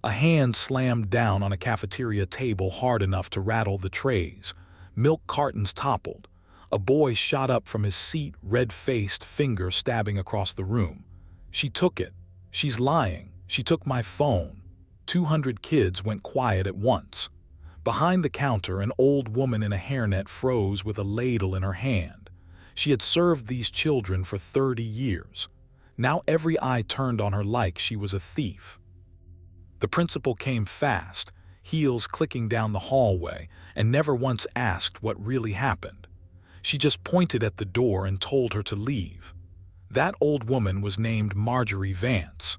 A hand slammed down on a cafeteria table hard enough to rattle the trays. Milk cartons toppled. A boy shot up from his seat, red-faced, finger stabbing across the room. She took it. She's lying. She took my phone. 200 kids went quiet at once. Behind the counter, an old woman in a hairnet froze with a ladle in her hand. She had served these children for 30 years. Now every eye turned on her like she was a thief. The principal came fast, heels clicking down the hallway, and never once asked what really happened. She just pointed at the door and told her to leave. That old woman was named Marjorie Vance,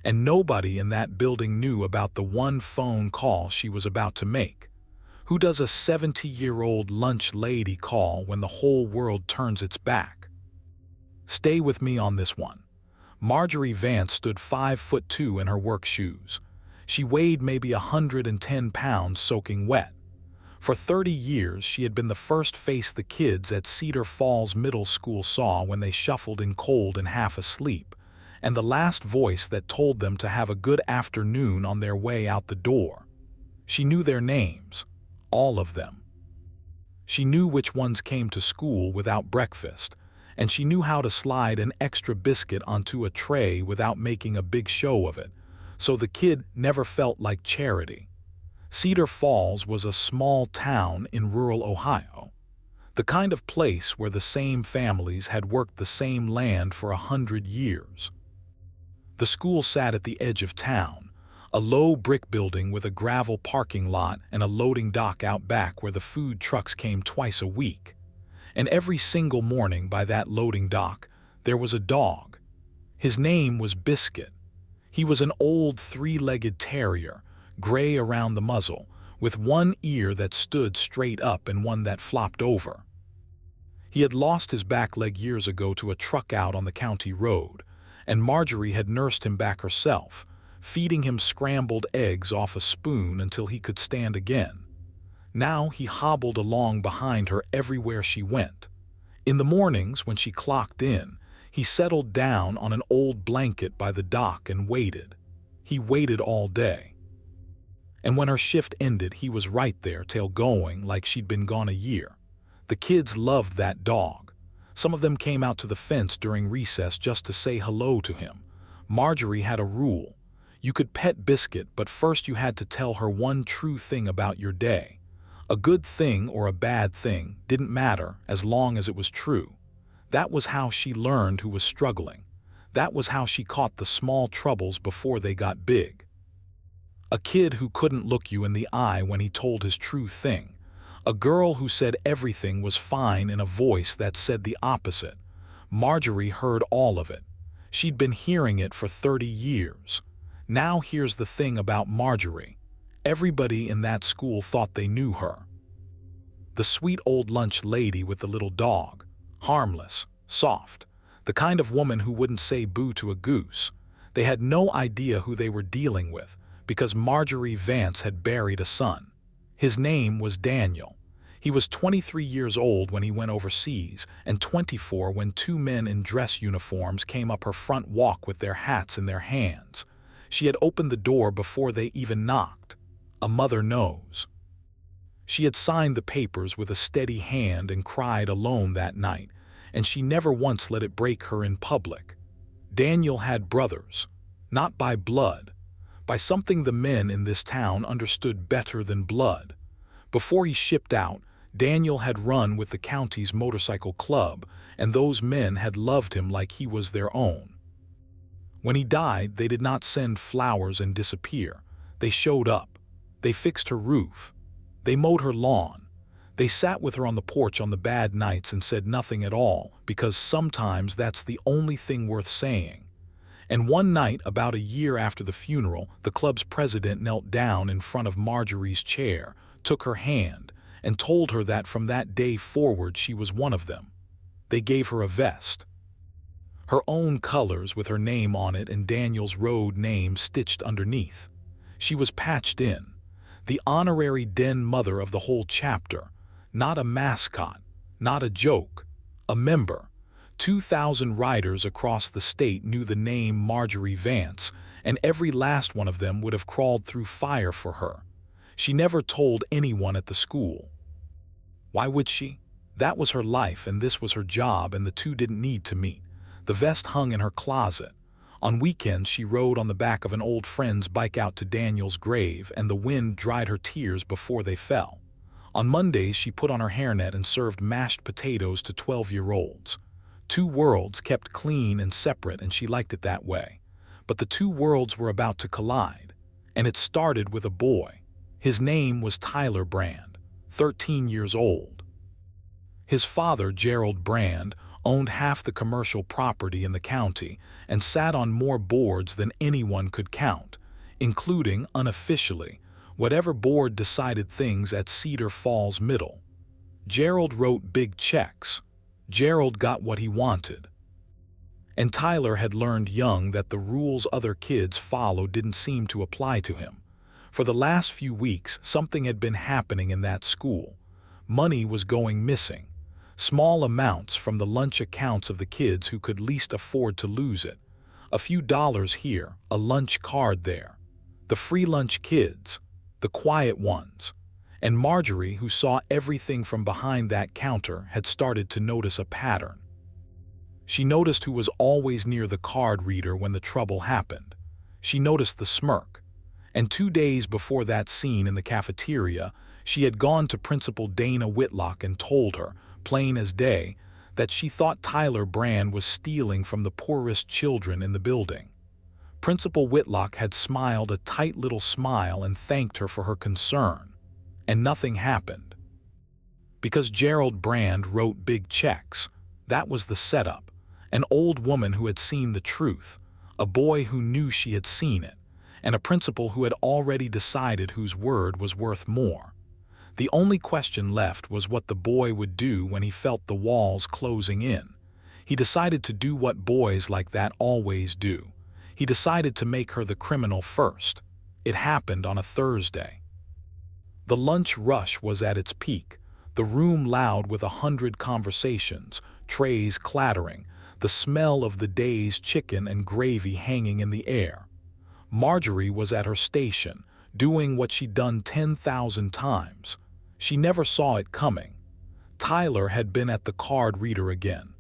and nobody in that building knew about the one phone call she was about to make. Who does a 70-year-old lunch lady call when the whole world turns its back? Stay with me on this one. Marjorie Vance stood 5'2" in her work shoes. She weighed maybe 110 pounds soaking wet. For 30 years, she had been the first face the kids at Cedar Falls Middle School saw when they shuffled in cold and half asleep, and the last voice that told them to have a good afternoon on their way out the door. She knew their names, all of them. She knew which ones came to school without breakfast, and she knew how to slide an extra biscuit onto a tray without making a big show of it, so the kid never felt like charity. Cedar Falls was a small town in rural Ohio, the kind of place where the same families had worked the same land for 100 years. The school sat at the edge of town, a low brick building with a gravel parking lot and a loading dock out back where the food trucks came twice a week. And every single morning by that loading dock, there was a dog. His name was Biscuit. He was an old three-legged terrier, gray around the muzzle, with one ear that stood straight up and one that flopped over. He had lost his back leg years ago to a truck out on the county road, and Marjorie had nursed him back herself, feeding him scrambled eggs off a spoon until he could stand again. Now he hobbled along behind her everywhere she went. In the mornings, when she clocked in, he settled down on an old blanket by the dock and waited. He waited all day. And when her shift ended, he was right there, tail going like she'd been gone a year. The kids loved that dog. Some of them came out to the fence during recess just to say hello to him. Marjorie had a rule. You could pet Biscuit, but first you had to tell her one true thing about your day. A good thing or a bad thing didn't matter as long as it was true. That was how she learned who was struggling. That was how she caught the small troubles before they got big. A kid who couldn't look you in the eye when he told his true thing. A girl who said everything was fine in a voice that said the opposite. Marjorie heard all of it. She'd been hearing it for 30 years. Now here's the thing about Marjorie. Everybody in that school thought they knew her. The sweet old lunch lady with the little dog. Harmless, soft, the kind of woman who wouldn't say boo to a goose. They had no idea who they were dealing with, because Marjorie Vance had buried a son. His name was Daniel. He was 23 years old when he went overseas, and 24 when two men in dress uniforms came up her front walk with their hats in their hands. She had opened the door before they even knocked. A mother knows. She had signed the papers with a steady hand and cried alone that night, and she never once let it break her in public. Daniel had brothers, not by blood, by something the men in this town understood better than blood. Before he shipped out, Daniel had run with the county's motorcycle club, and those men had loved him like he was their own. When he died, they did not send flowers and disappear. They showed up. They fixed her roof. They mowed her lawn. They sat with her on the porch on the bad nights and said nothing at all, because sometimes that's the only thing worth saying. And one night, about a year after the funeral, the club's president knelt down in front of Marjorie's chair, took her hand, and told her that from that day forward she was one of them. They gave her a vest. Her own colors with her name on it and Daniel's road name stitched underneath. She was patched in. The honorary den mother of the whole chapter. Not a mascot, not a joke, a member. 2,000 riders across the state knew the name Marjorie Vance, and every last one of them would have crawled through fire for her. She never told anyone at the school. Why would she? That was her life and this was her job, and the two didn't need to meet. The vest hung in her closet. On weekends she rode on the back of an old friend's bike out to Daniel's grave, and the wind dried her tears before they fell. On Mondays she put on her hairnet and served mashed potatoes to 12-year-olds. Two worlds kept clean and separate, and she liked it that way. But the two worlds were about to collide, and it started with a boy. His name was Tyler Brand, 13 years old. His father, Gerald Brand, owned half the commercial property in the county and sat on more boards than anyone could count, including, unofficially, whatever board decided things at Cedar Falls Middle. Gerald wrote big checks. Gerald got what he wanted. And Tyler had learned young that the rules other kids followed didn't seem to apply to him. For the last few weeks, something had been happening in that school. Money was going missing. Small amounts from the lunch accounts of the kids who could least afford to lose it. A few dollars here, a lunch card there. The free lunch kids, the quiet ones. And Marjorie, who saw everything from behind that counter, had started to notice a pattern. She noticed who was always near the card reader when the trouble happened. She noticed the smirk. And 2 days before that scene in the cafeteria, she had gone to Principal Dana Whitlock and told her, plain as day, that she thought Tyler Brand was stealing from the poorest children in the building. Principal Whitlock had smiled a tight little smile and thanked her for her concern. And nothing happened. Because Gerald Brand wrote big checks. That was the setup. An old woman who had seen the truth, a boy who knew she had seen it, and a principal who had already decided whose word was worth more. The only question left was what the boy would do when he felt the walls closing in. He decided to do what boys like that always do. He decided to make her the criminal first. It happened on a Thursday. The lunch rush was at its peak, the room loud with 100 conversations, trays clattering, the smell of the day's chicken and gravy hanging in the air. Marjorie was at her station, doing what she'd done 10,000 times. She never saw it coming. Tyler had been at the card reader again.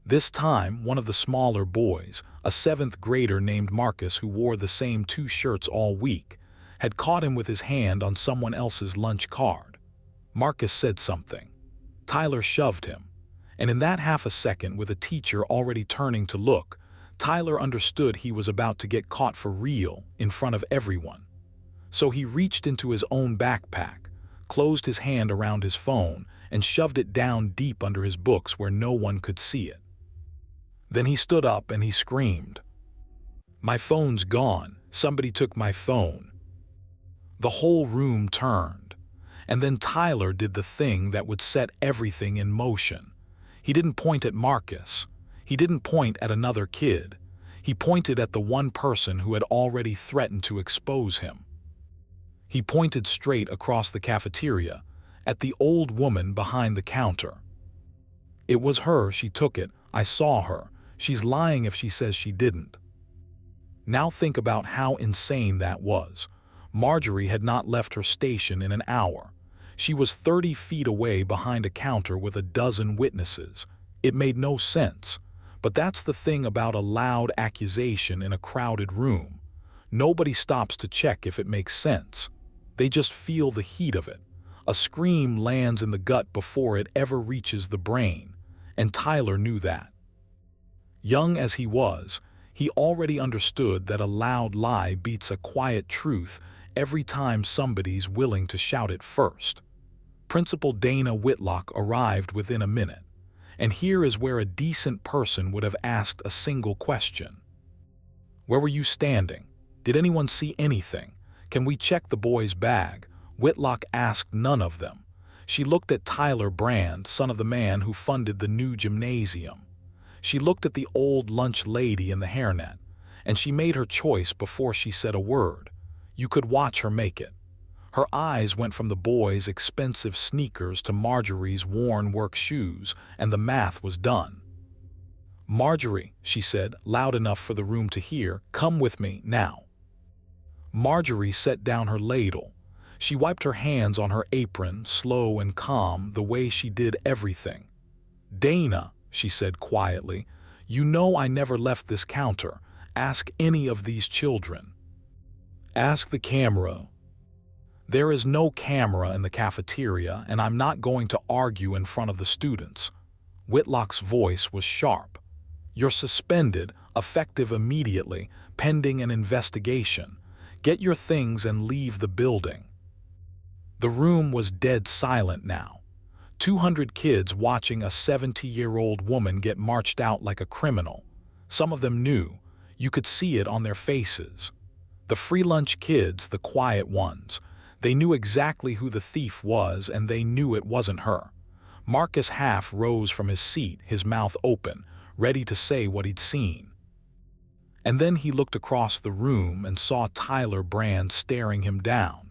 This time, one of the smaller boys, a 7th grader named Marcus who wore the same 2 shirts all week, had caught him with his hand on someone else's lunch card. Marcus said something. Tyler shoved him. And in that half a second, with a teacher already turning to look, Tyler understood he was about to get caught for real in front of everyone. So he reached into his own backpack, closed his hand around his phone, and shoved it down deep under his books where no one could see it. Then he stood up and he screamed, "My phone's gone. Somebody took my phone." The whole room turned. And then Tyler did the thing that would set everything in motion. He didn't point at Marcus. He didn't point at another kid. He pointed at the one person who had already threatened to expose him. He pointed straight across the cafeteria, at the old woman behind the counter. "It was her, she took it, I saw her. She's lying if she says she didn't." Now think about how insane that was. Marjorie had not left her station in an hour. She was 30 feet away behind a counter with a dozen witnesses. It made no sense. But that's the thing about a loud accusation in a crowded room. Nobody stops to check if it makes sense. They just feel the heat of it. A scream lands in the gut before it ever reaches the brain. And Tyler knew that. Young as he was, he already understood that a loud lie beats a quiet truth every time somebody's willing to shout it first. Principal Dana Whitlock arrived within a minute. And here is where a decent person would have asked a single question. "Where were you standing? Did anyone see anything? Can we check the boy's bag?" Whitlock asked none of them. She looked at Tyler Brand, son of the man who funded the new gymnasium. She looked at the old lunch lady in the hairnet, and she made her choice before she said a word. You could watch her make it. Her eyes went from the boy's expensive sneakers to Marjorie's worn work shoes, and the math was done. "Marjorie," she said, loud enough for the room to hear, "come with me, now." Marjorie set down her ladle. She wiped her hands on her apron, slow and calm, the way she did everything. "Dana," she said quietly, "you know I never left this counter. Ask any of these children. Ask the camera." "There is no camera in the cafeteria, and I'm not going to argue in front of the students." Whitlock's voice was sharp. "You're suspended, effective immediately, pending an investigation. Get your things and leave the building." The room was dead silent now. 200 kids watching a 70-year-old woman get marched out like a criminal. Some of them knew. You could see it on their faces. The free lunch kids, the quiet ones. They knew exactly who the thief was, and they knew it wasn't her. Marcus half rose from his seat, his mouth open, ready to say what he'd seen. And then he looked across the room and saw Tyler Brand staring him down.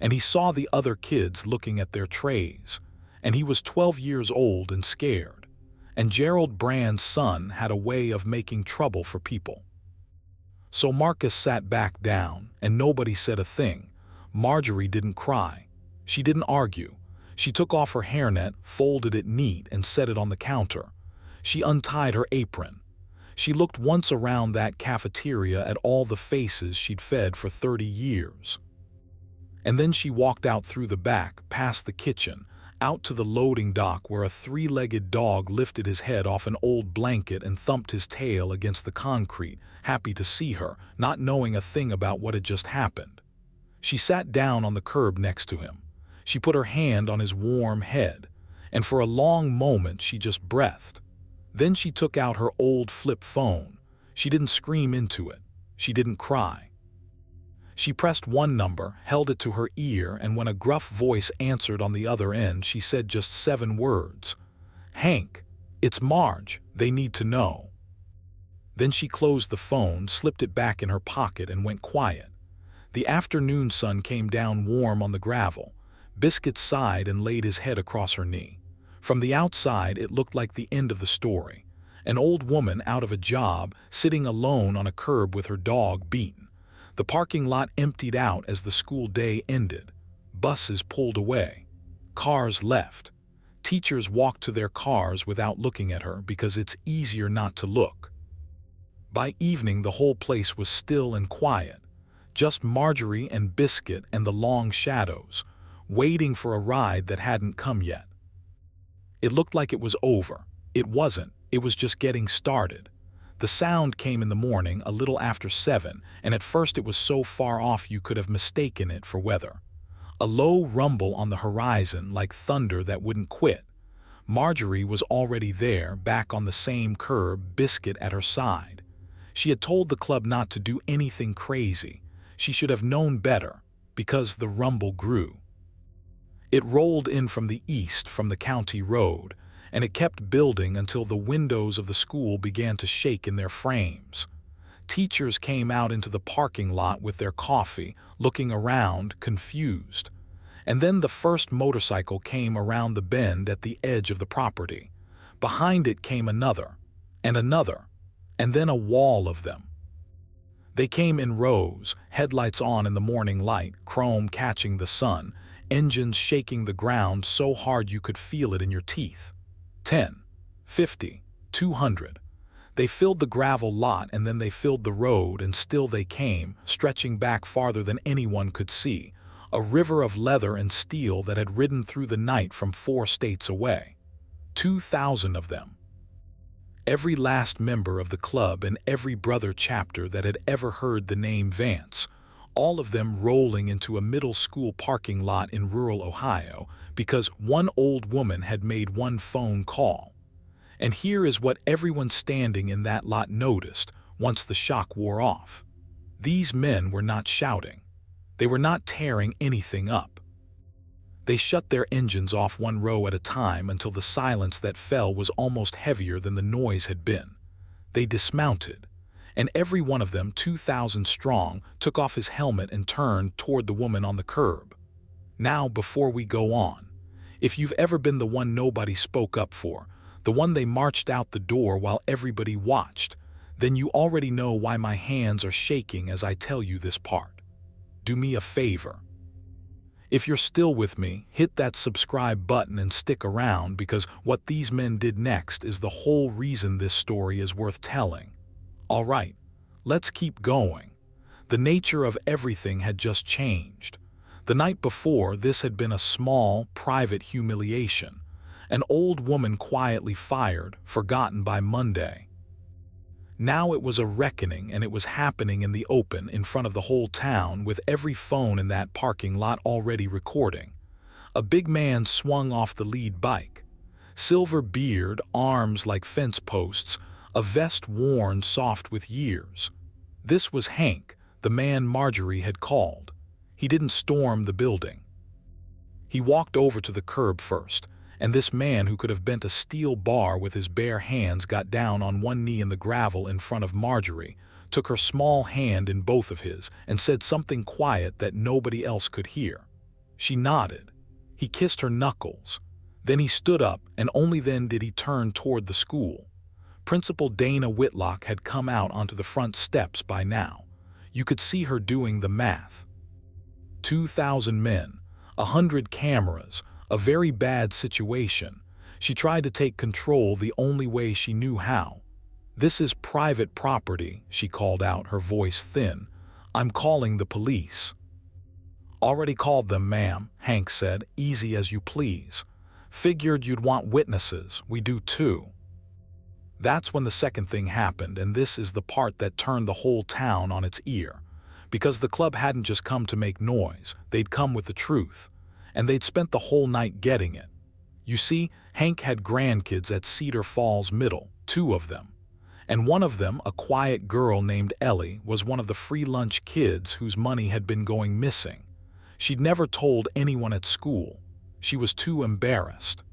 And he saw the other kids looking at their trays. And he was 12 years old and scared. And Gerald Brand's son had a way of making trouble for people. So Marcus sat back down, and nobody said a thing. Marjorie didn't cry. She didn't argue. She took off her hairnet, folded it neat, and set it on the counter. She untied her apron. She looked once around that cafeteria at all the faces she'd fed for 30 years. And then she walked out through the back, past the kitchen, out to the loading dock where a 3-legged dog lifted his head off an old blanket and thumped his tail against the concrete, happy to see her, not knowing a thing about what had just happened. She sat down on the curb next to him. She put her hand on his warm head, and for a long moment she just breathed. Then she took out her old flip phone. She didn't scream into it. She didn't cry. She pressed one number, held it to her ear, and when a gruff voice answered on the other end, she said just 7 words. "Hank, it's Marge. They need to know." Then she closed the phone, slipped it back in her pocket, and went quiet. The afternoon sun came down warm on the gravel. Biscuit sighed and laid his head across her knee. From the outside, it looked like the end of the story. An old woman out of a job, sitting alone on a curb with her dog beaten. The parking lot emptied out as the school day ended. Buses pulled away. Cars left. Teachers walked to their cars without looking at her because it's easier not to look. By evening, the whole place was still and quiet. Just Marjorie and Biscuit and the long shadows, waiting for a ride that hadn't come yet. It looked like it was over. It wasn't. It was just getting started. The sound came in the morning, a little after 7, and at first it was so far off you could have mistaken it for weather. A low rumble on the horizon, like thunder that wouldn't quit. Marjorie was already there, back on the same curb, Biscuit at her side. She had told the club not to do anything crazy. She should have known better, because the rumble grew. It rolled in from the east, from the county road, and it kept building until the windows of the school began to shake in their frames. Teachers came out into the parking lot with their coffee, looking around, confused. And then the first motorcycle came around the bend at the edge of the property. Behind it came another, and then a wall of them. They came in rows, headlights on in the morning light, chrome catching the sun, engines shaking the ground so hard you could feel it in your teeth. 10, 50, 200. They filled the gravel lot, and then they filled the road, and still they came, stretching back farther than anyone could see, a river of leather and steel that had ridden through the night from 4 states away. 2,000 of them. Every last member of the club and every brother chapter that had ever heard the name Vance, all of them rolling into a middle school parking lot in rural Ohio because one old woman had made one phone call. And here is what everyone standing in that lot noticed once the shock wore off. These men were not shouting. They were not tearing anything up. They shut their engines off one row at a time until the silence that fell was almost heavier than the noise had been. They dismounted, and every one of them, 2,000 strong, took off his helmet and turned toward the woman on the curb. Now, before we go on, if you've ever been the one nobody spoke up for, The one they marched out the door while everybody watched. Then you already know why my hands are shaking as I tell you this part. Do me a favor. If you're still with me, hit that subscribe button and stick around, because what these men did next is the whole reason this story is worth telling. All right, let's keep going. The nature of everything had just changed. The night before, this had been a small, private humiliation. An old woman quietly fired, forgotten by Monday. Now it was a reckoning, and it was happening in the open in front of the whole town, with every phone in that parking lot already recording. A big man swung off the lead bike. Silver beard, arms like fence posts, a vest worn soft with years. This was Hank, the man Marjorie had called. He didn't storm the building. He walked over to the curb first, and this man who could have bent a steel bar with his bare hands got down on one knee in the gravel in front of Marjorie, took her small hand in both of his, and said something quiet that nobody else could hear. She nodded. He kissed her knuckles. Then he stood up, and only then did he turn toward the school. Principal Dana Whitlock had come out onto the front steps by now. You could see her doing the math. 2,000 men, 100 cameras, a very bad situation. She tried to take control the only way she knew how. "This is private property," she called out, her voice thin. "I'm calling the police." "Already called them, ma'am," Hank said. "Easy as you please. Figured you'd want witnesses. We do too." That's when the second thing happened, and this is the part that turned the whole town on its ear. Because the club hadn't just come to make noise, they'd come with the truth. And they'd spent the whole night getting it. You see, Hank had grandkids at Cedar Falls Middle, 2 of them. And one of them, a quiet girl named Ellie, was one of the free lunch kids whose money had been going missing. She'd never told anyone at school. She was too embarrassed.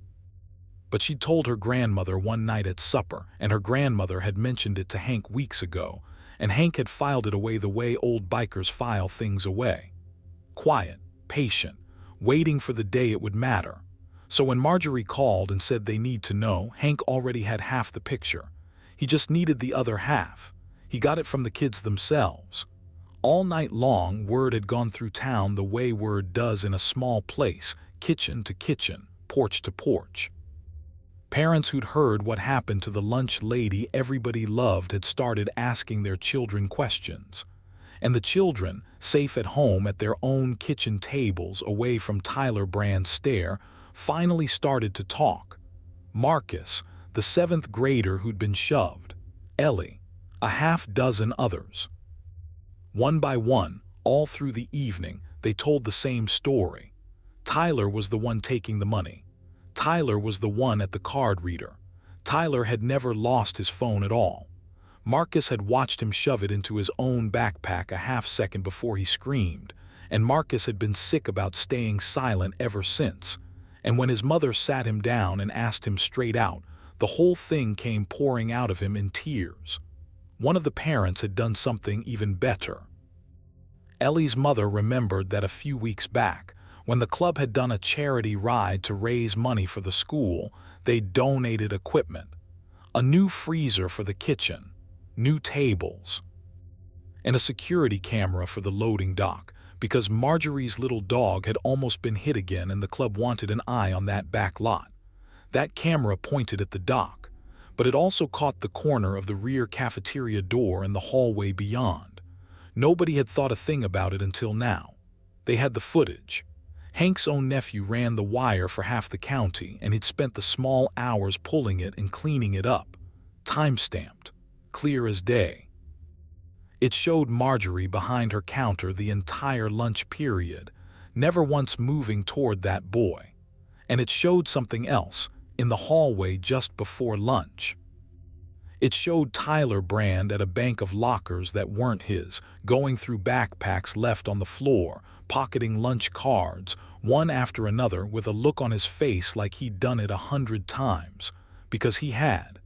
But she'd told her grandmother one night at supper, and her grandmother had mentioned it to Hank weeks ago, and Hank had filed it away the way old bikers file things away. Quiet, patient, waiting for the day it would matter. So when Marjorie called and said they need to know, Hank already had half the picture. He just needed the other half. He got it from the kids themselves. All night long, word had gone through town the way word does in a small place, kitchen to kitchen, porch to porch. Parents who'd heard what happened to the lunch lady everybody loved had started asking their children questions. And the children, safe at home at their own kitchen tables away from Tyler Brand's stare, finally started to talk. Marcus, the 7th grader who'd been shoved. Ellie, a half-dozen others. One by one, all through the evening, they told the same story. Tyler was the one taking the money. Tyler was the one at the card reader. Tyler had never lost his phone at all. Marcus had watched him shove it into his own backpack a half-second before he screamed, and Marcus had been sick about staying silent ever since. And when his mother sat him down and asked him straight out, the whole thing came pouring out of him in tears. One of the parents had done something even better. Ellie's mother remembered that a few weeks back, when the club had done a charity ride to raise money for the school, they'd donated equipment. A new freezer for the kitchen, new tables, and a security camera for the loading dock, because Marjorie's little dog had almost been hit again and the club wanted an eye on that back lot. That camera pointed at the dock, but it also caught the corner of the rear cafeteria door and the hallway beyond. Nobody had thought a thing about it until now. They had the footage. Hank's own nephew ran the wire for half the county, and he'd spent the small hours pulling it and cleaning it up. Time-stamped. Clear as day. It showed Marjorie behind her counter the entire lunch period, never once moving toward that boy. And it showed something else, in the hallway just before lunch. It showed Tyler Brand at a bank of lockers that weren't his, going through backpacks left on the floor, pocketing lunch cards, one after another, with a look on his face like he'd done it 100 times, because he had.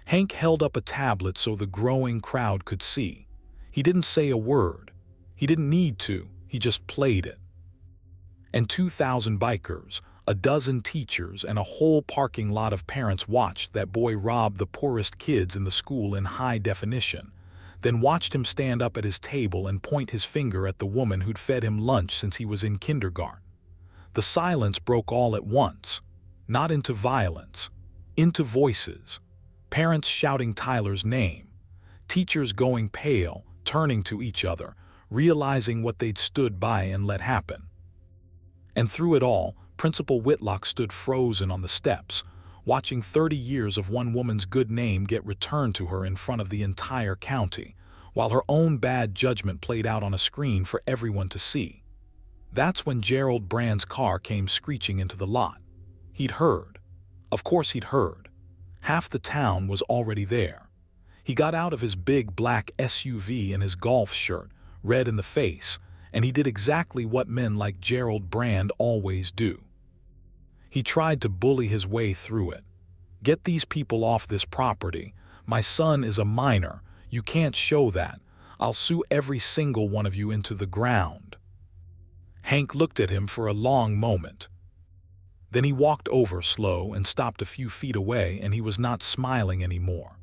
Hank held up a tablet so the growing crowd could see. He didn't say a word. He didn't need to. He just played it. And 2,000 bikers, A dozen teachers and a whole parking lot of parents watched that boy rob the poorest kids in the school in high definition, then watched him stand up at his table and point his finger at the woman who'd fed him lunch since he was in kindergarten. The silence broke all at once, not into violence, into voices. Parents shouting Tyler's name, teachers going pale, turning to each other, realizing what they'd stood by and let happen. And through it all, Principal Whitlock stood frozen on the steps, watching 30 years of one woman's good name get returned to her in front of the entire county, while her own bad judgment played out on a screen for everyone to see. That's when Gerald Brand's car came screeching into the lot. He'd heard. Of course he'd heard. Half the town was already there. He got out of his big black SUV in his golf shirt, red in the face, and he did exactly what men like Gerald Brand always do. He tried to bully his way through it. Get these people off this property. My son is a minor. You can't show that. I'll sue every single one of you into the ground. Hank looked at him for a long moment. Then he walked over slow and stopped a few feet away, and he was not smiling anymore.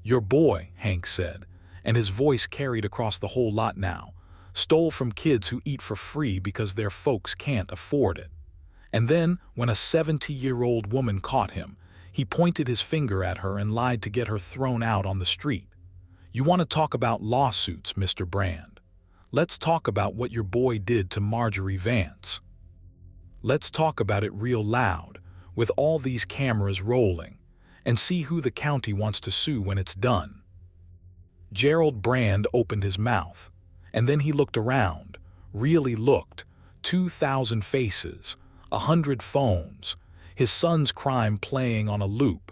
Your boy, Hank said, and his voice carried across the whole lot now, stole from kids who eat for free because their folks can't afford it. And then, when a 70-year-old woman caught him, he pointed his finger at her and lied to get her thrown out on the street. You want to talk about lawsuits, Mr. Brand? Let's talk about what your boy did to Marjorie Vance. Let's talk about it real loud, with all these cameras rolling, and see who the county wants to sue when it's done. Gerald Brand opened his mouth, and then he looked around, really looked. 2,000 faces, 100 phones, his son's crime playing on a loop,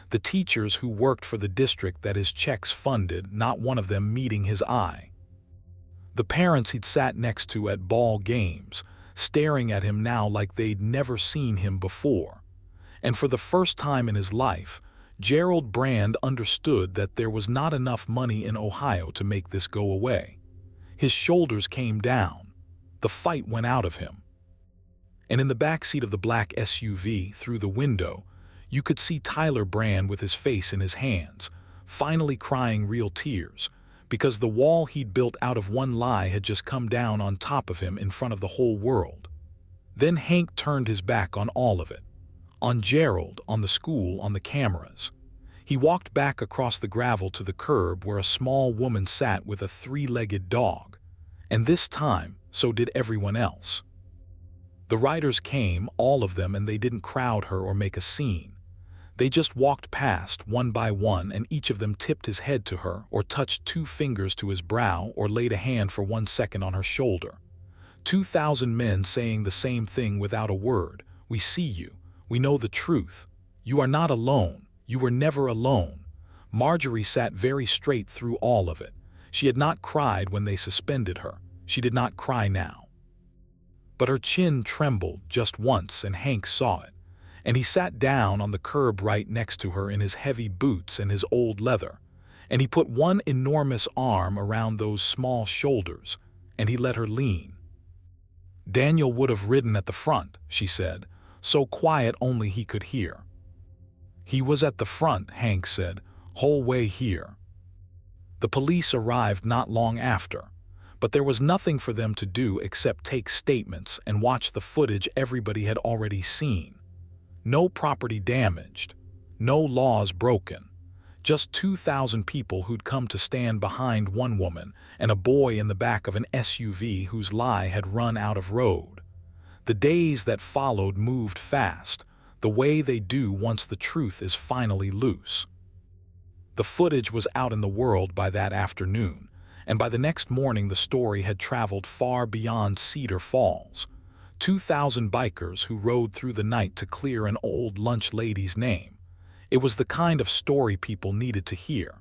the teachers who worked for the district that his checks funded, not one of them meeting his eye. The parents he'd sat next to at ball games, staring at him now like they'd never seen him before. And for the first time in his life, Gerald Brand understood that there was not enough money in Ohio to make this go away. His shoulders came down. The fight went out of him. And in the backseat of the black SUV, through the window, you could see Tyler Brand with his face in his hands, finally crying real tears, because the wall he'd built out of one lie had just come down on top of him in front of the whole world. Then Hank turned his back on all of it. On Gerald, on the school, on the cameras. He walked back across the gravel to the curb where a small woman sat with a 3-legged dog. And this time, so did everyone else. The writers came, all of them, and they didn't crowd her or make a scene. They just walked past, one by one, and each of them tipped his head to her, or touched 2 fingers to his brow, or laid a hand for 1 second on her shoulder. 2,000 men saying the same thing without a word. We see you. We know the truth. You are not alone. You were never alone. Marjorie sat very straight through all of it. She had not cried when they suspended her. She did not cry now. But her chin trembled just once, and Hank saw it. And he sat down on the curb right next to her in his heavy boots and his old leather. And he put one enormous arm around those small shoulders, and he let her lean. Daniel would have ridden at the front, she said, so quiet only he could hear. He was at the front, Hank said, whole way here. The police arrived not long after. But there was nothing for them to do except take statements and watch the footage everybody had already seen. No property damaged, no laws broken, just 2,000 people who'd come to stand behind one woman and a boy in the back of an SUV whose lie had run out of road. The days that followed moved fast, the way they do once the truth is finally loose. The footage was out in the world by that afternoon. And by the next morning the story had traveled far beyond Cedar Falls. 2,000 bikers who rode through the night to clear an old lunch lady's name. It was the kind of story people needed to hear.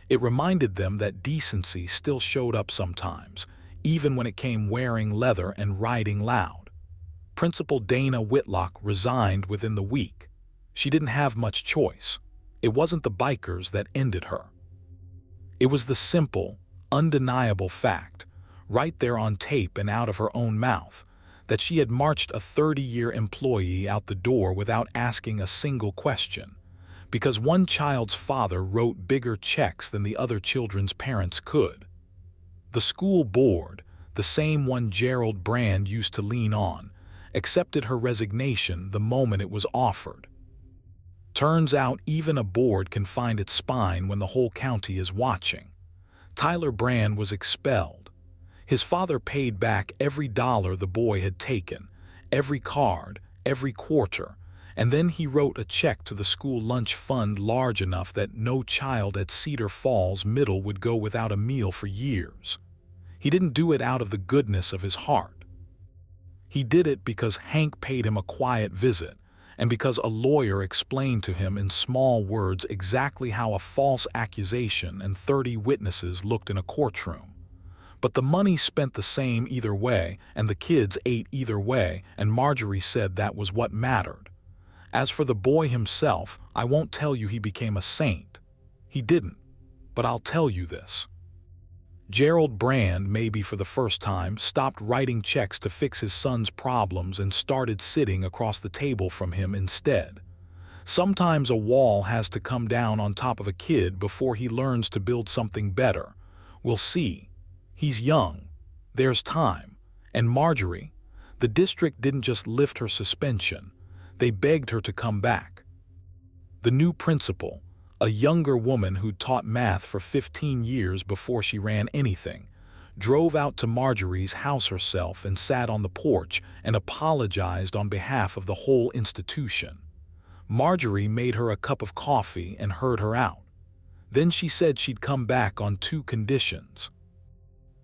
It reminded them that decency still showed up sometimes, even when it came wearing leather and riding loud. Principal Dana Whitlock resigned within the week. She didn't have much choice. It wasn't the bikers that ended her. It was the simple, undeniable fact, right there on tape and out of her own mouth, that she had marched a 30-year employee out the door without asking a single question, because one child's father wrote bigger checks than the other children's parents could. The school board, the same one Gerald Brand used to lean on, accepted her resignation the moment it was offered. Turns out even a board can find its spine when the whole county is watching. Tyler Brand was expelled. His father paid back every dollar the boy had taken, every card, every quarter, and then he wrote a check to the school lunch fund large enough that no child at Cedar Falls Middle would go without a meal for years. He didn't do it out of the goodness of his heart. He did it because Hank paid him a quiet visit, and because a lawyer explained to him in small words exactly how a false accusation and 30 witnesses looked in a courtroom. But the money spent the same either way, and the kids ate either way, and Marjorie said that was what mattered. As for the boy himself, I won't tell you he became a saint. He didn't, but I'll tell you this. Gerald Brand, maybe for the first time, stopped writing checks to fix his son's problems and started sitting across the table from him instead. Sometimes a wall has to come down on top of a kid before he learns to build something better. We'll see. He's young. There's time. And Marjorie, the district didn't just lift her suspension. They begged her to come back. The new principal, a younger woman who'd taught math for 15 years before she ran anything, drove out to Marjorie's house herself and sat on the porch and apologized on behalf of the whole institution. Marjorie made her a cup of coffee and heard her out. Then she said she'd come back on 2 conditions.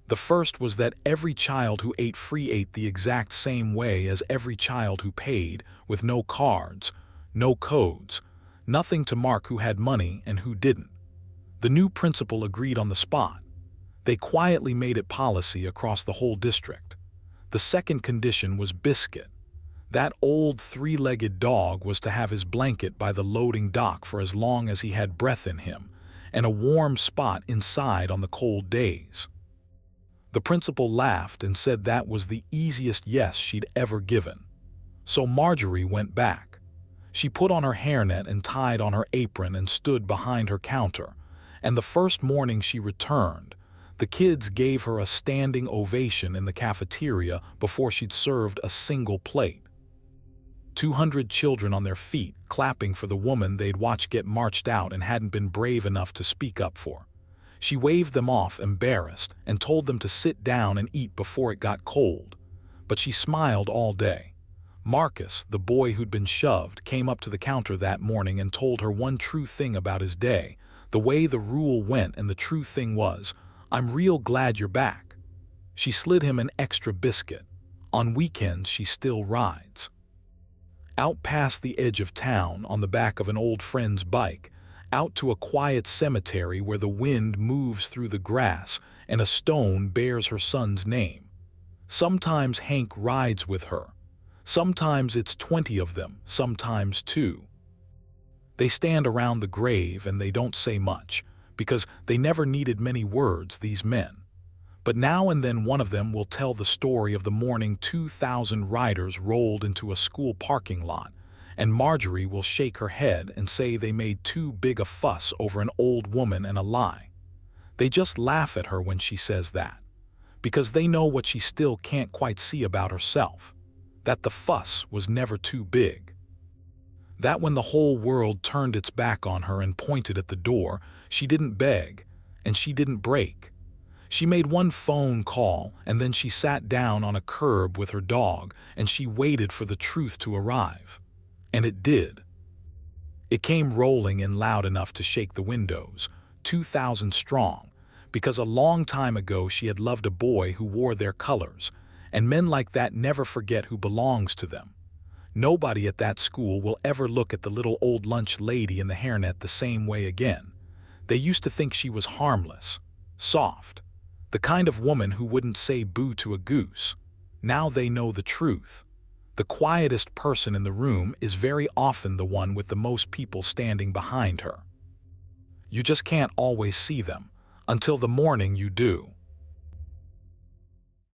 The first was that every child who ate free ate the exact same way as every child who paid, with no cards, no codes, nothing to mark who had money and who didn't. The new principal agreed on the spot. They quietly made it policy across the whole district. The second condition was Biscuit. That old 3-legged dog was to have his blanket by the loading dock for as long as he had breath in him, and a warm spot inside on the cold days. The principal laughed and said that was the easiest yes she'd ever given. So Marjorie went back. She put on her hairnet and tied on her apron and stood behind her counter, and the first morning she returned, the kids gave her a standing ovation in the cafeteria before she'd served a single plate. 200 children on their feet, clapping for the woman they'd watched get marched out and hadn't been brave enough to speak up for. She waved them off, embarrassed, and told them to sit down and eat before it got cold. But she smiled all day. Marcus, the boy who'd been shoved, came up to the counter that morning and told her one true thing about his day, the way the rule went, and the true thing was, "I'm real glad you're back." She slid him an extra biscuit. On weekends she still rides. Out past the edge of town, on the back of an old friend's bike, out to a quiet cemetery where the wind moves through the grass and a stone bears her son's name. Sometimes Hank rides with her. Sometimes it's 20 of them, sometimes 2. They stand around the grave and they don't say much, because they never needed many words, these men. But now and then one of them will tell the story of the morning 2,000 riders rolled into a school parking lot, and Marjorie will shake her head and say they made too big a fuss over an old woman and a lie. They just laugh at her when she says that, because they know what she still can't quite see about herself, that the fuss was never too big. That when the whole world turned its back on her and pointed at the door, she didn't beg, and she didn't break. She made one phone call, and then she sat down on a curb with her dog, and she waited for the truth to arrive. And it did. It came rolling in loud enough to shake the windows, 2,000 strong, because a long time ago she had loved a boy who wore their colors, and men like that never forget who belongs to them. Nobody at that school will ever look at the little old lunch lady in the hairnet the same way again. They used to think she was harmless, soft, the kind of woman who wouldn't say boo to a goose. Now they know the truth. The quietest person in the room is very often the one with the most people standing behind her. You just can't always see them, until the morning you do.